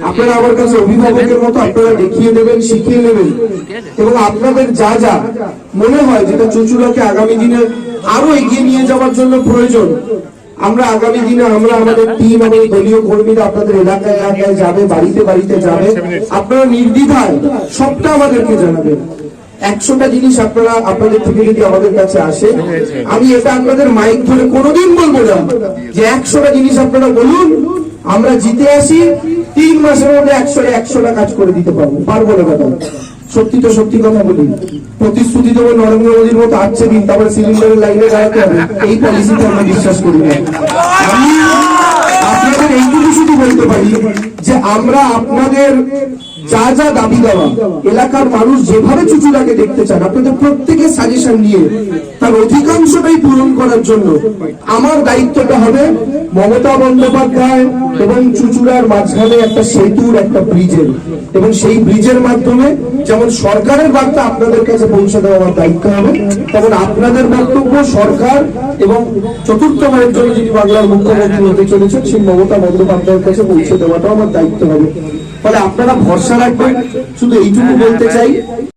আপনারা আমার কাছে অভিভাবকের মতো আপনারা দেখিয়ে দেবেন, শিখিয়ে নেবেন, এবং আপনাদের যা যা মনে হয় যেটা চুঁচুড়াকে আগামী দিনে আরো এগিয়ে নিয়ে যাওয়ার জন্য প্রয়োজন, আমরা আগামী দিনে আমরা আমাদের টিম, আমাদের দলীয় কর্মীরা আপনাদের এলাকায় এলাকায় যাবে, বাড়িতে বাড়িতে যাবে, আপনারা নির্দ্বিধায় সবটা আমাদেরকে জানাবেন। 100টা জিনিস আপনারা আপনাদের থেকে যদি আমাদের কাছে আসে, আমি এটা আপনাদের মাইক ধরে কোনোদিন বলবো না যে 100টা জিনিস আপনারা বলুন, আমরা জিতে আসি 3 মাসের মধ্যে 100টা কাজ করে দিতে পারবো না কথা। সত্যি তো সত্যি কথা বলি, প্রতিশ্রুতি দেবো নরেন্দ্র মোদীর মতো আসছে দিন, তারপরে সিলিন্ডারের লাইনে দাঁড়াতে হবে, এই পলিসিতে আমরা বিশ্বাস করি না। আমি আপনাদের এইটুকু শুধু বলতে পারি যে আমরা আপনাদের যা যা দাবি দেওয়া, এলাকার মানুষ যেভাবে চুঁচুড়াকে দেখতে চান, আপনাদের প্রত্যেকের সাজেশন নিয়ে তার অধিকাংশটাই পূরণ করার জন্য আমার দায়িত্বটা হবে মমতা বন্দ্যোপাধ্যায় এবং চুঁচুড়ার মাঝখানে একটা সেতুর, একটা ব্রিজের, এবং সেই ব্রিজের মাধ্যমে যেমন সরকারের বার্তা আপনাদের কাছে পৌঁছে দেওয়া আমার দায়িত্ব হবে, তেমন আপনাদের বক্তব্য সরকার এবং চতুর্থবারের জন্য যিনি বাংলার মুখ্যমন্ত্রী হতে চলেছেন সেই মমতা বন্দ্যোপাধ্যায়ের কাছে পৌঁছে দেওয়াটাও আমার দায়িত্ব হবে। ফলে আপনারা ভরসা রাখবেন, শুধু এইটুকু বলতে চাই।